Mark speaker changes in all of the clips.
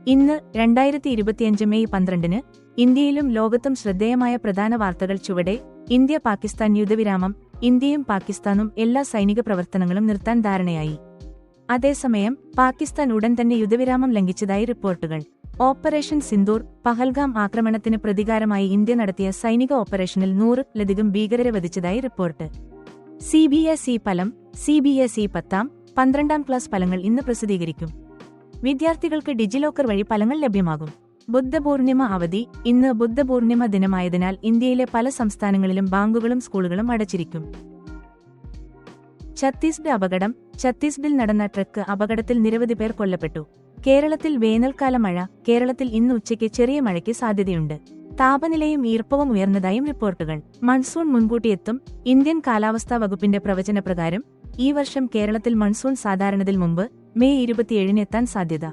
Speaker 1: ഇന്ന് 2025 മെയ് 12-ന് ഇന്ത്യയിലും ലോകത്തും ശ്രദ്ധേയമായ പ്രധാന വാർത്തകൾ ചുവടെ. ഇന്ത്യ പാകിസ്ഥാൻ യുദ്ധവിരാമം. ഇന്ത്യയും പാകിസ്ഥാനും എല്ലാ സൈനിക പ്രവർത്തനങ്ങളും നിർത്താൻ ധാരണയായി. അതേസമയം പാകിസ്ഥാൻ ഉടൻ തന്നെ യുദ്ധവിരാമം ലംഘിച്ചതായി റിപ്പോർട്ടുകൾ. ഓപ്പറേഷൻ സിന്ദൂർ പഹൽഗാം ആക്രമണത്തിന് പ്രതികാരമായി ഇന്ത്യ നടത്തിയ സൈനിക ഓപ്പറേഷനിൽ 100-ലധികം ഭീകരരെ വധിച്ചതായി റിപ്പോർട്ട്. CBSE ഫലം. CBSE 10ാം, 12ാം ക്ലാസ് ഫലങ്ങൾ ഇന്ന് പ്രസിദ്ധീകരിക്കും. വിദ്യാർത്ഥികൾക്ക് ഡിജിലോക്കർ വഴി ഫലങ്ങൾ ലഭ്യമാകും. ബുദ്ധപൂർണിമ അവധി. ഇന്ന് ബുദ്ധപൂർണിമ ദിനമായതിനാൽ ഇന്ത്യയിലെ പല സംസ്ഥാനങ്ങളിലും ബാങ്കുകളും സ്കൂളുകളും അടച്ചിരിക്കും. ഛത്തീസ്ഗഡ് അപകടം. ഛത്തീസ്ഗഡിൽ നടന്ന ട്രക്ക് അപകടത്തിൽ നിരവധി പേർ കൊല്ലപ്പെട്ടു. കേരളത്തിൽ വേനൽക്കാല മഴ. കേരളത്തിൽ ഇന്ന് ഉച്ചയ്ക്ക് ചെറിയ മഴയ്ക്ക് സാധ്യതയുണ്ട്. താപനിലയും ഈർപ്പവും ഉയർന്നതായും റിപ്പോർട്ടുകൾ. മൺസൂൺ മുൻകൂട്ടിയെത്തും. ഇന്ത്യൻ കാലാവസ്ഥാ വകുപ്പിന്റെ പ്രവചനപ്രകാരം ഈ വർഷം കേരളത്തിൽ മൺസൂൺ സാധാരണതിൽ മുമ്പ് മെയ് 27-ന് എത്താൻ സാധ്യത.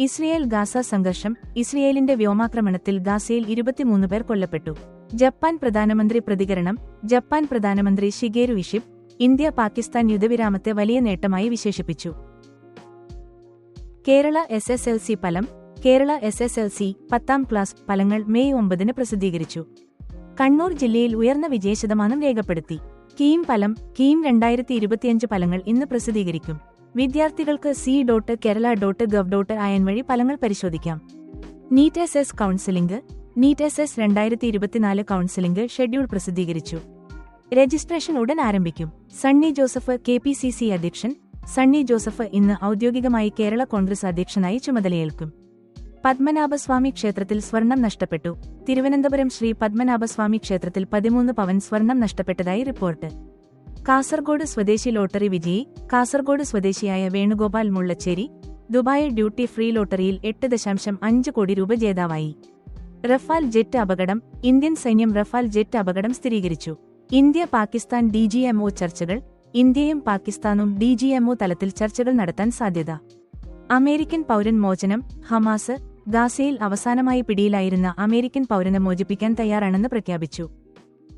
Speaker 1: ഇസ്രയേൽ ഗാസ സംഘർഷം. ഇസ്രയേലിന്റെ വ്യോമാക്രമണത്തിൽ ഗാസയിൽ 23 പേർ കൊല്ലപ്പെട്ടു. ജപ്പാൻ പ്രധാനമന്ത്രി പ്രതികരണം. ജപ്പാൻ പ്രധാനമന്ത്രി ഷിഗേരു ഇഷിബ ഇന്ത്യ പാകിസ്ഥാൻ യുദ്ധവിരാമത്തെ വലിയ നേട്ടമായി വിശേഷിപ്പിച്ചു. കേരള SSLC ഫലം. കേരള SSLC 10ാം ക്ലാസ് ഫലങ്ങൾ മെയ് 9-ന് പ്രസിദ്ധീകരിച്ചു. കണ്ണൂർ ജില്ലയിൽ ഉയർന്ന വിജയശതമാനം രേഖപ്പെടുത്തി. കീം ഫലം. കീം 2025 ഫലങ്ങൾ ഇന്ന് പ്രസിദ്ധീകരിക്കും. വിദ്യാർത്ഥികൾക്ക് c.kerala.gov.in വഴി ഫലങ്ങൾ പരിശോധിക്കാം. NEET SS counselling. NEET SS 2024 counselling schedule പ്രസിദ്ധീകരിച്ചു. രജിസ്ട്രേഷൻ ഉടൻ ആരംഭിക്കും. സണ്ണി ജോസഫ് KPCC അധ്യക്ഷൻ. സണ്ണി ജോസഫ് ഇന്ന് ഔദ്യോഗികമായി കേരള കോൺഗ്രസ് അധ്യക്ഷനായി ചുമതലയേൽക്കും. പത്മനാഭസ്വാമി ക്ഷേത്രത്തിൽ സ്വർണം നഷ്ടപ്പെട്ടു. തിരുവനന്തപുരം ശ്രീ പത്മനാഭസ്വാമി ക്ഷേത്രത്തിൽ 13 പവൻ സ്വർണം നഷ്ടപ്പെട്ടതായി റിപ്പോർട്ട്. കാസർഗോഡ് സ്വദേശി ലോട്ടറി വിജയി. കാസർഗോഡ് സ്വദേശിയായ വേണുഗോപാൽ മുള്ളച്ചേരി ദുബായ് ഡ്യൂട്ടി ഫ്രീ ലോട്ടറിയിൽ 8.5 കോടി രൂപ ജേതാവായി. റഫാൽ ജെറ്റ് അപകടം. ഇന്ത്യൻ സൈന്യം റഫാൽ ജെറ്റ് അപകടം സ്ഥിരീകരിച്ചു. ഇന്ത്യ പാകിസ്ഥാൻ DGMO ചർച്ചകൾ. ഇന്ത്യയും പാകിസ്ഥാനും DGMO തലത്തിൽ ചർച്ചകൾ നടത്താൻ സാധ്യത. അമേരിക്കൻ പൗരൻ മോചനം. ഹമാസ് ഗാസയിൽ അവസാനമായി പിടിയിലായിരുന്ന അമേരിക്കൻ പൗരനെ മോചിപ്പിക്കാൻ തയ്യാറാണെന്ന് പ്രഖ്യാപിച്ചു.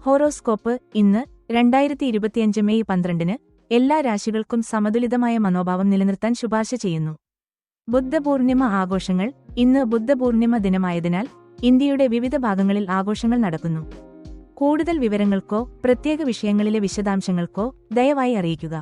Speaker 1: ഹോറോസ്കോപ്പ്. ഇന്ന് 2025 മെയ് 12-ന് എല്ലാ രാശികൾക്കും സമതുലിതമായ മനോഭാവം നിലനിർത്താൻ ശുപാർശ ചെയ്യുന്നു. ബുദ്ധപൂർണിമ ആഘോഷങ്ങൾ. ഇന്ന് ബുദ്ധപൂർണിമ ദിനമായതിനാൽ ഇന്ത്യയുടെ വിവിധ ഭാഗങ്ങളിൽ ആഘോഷങ്ങൾ നടക്കുന്നു. കൂടുതൽ വിവരങ്ങൾക്കോ പ്രത്യേക വിഷയങ്ങളിലെ വിശദാംശങ്ങൾക്കോ ദയവായി അറിയിക്കുക.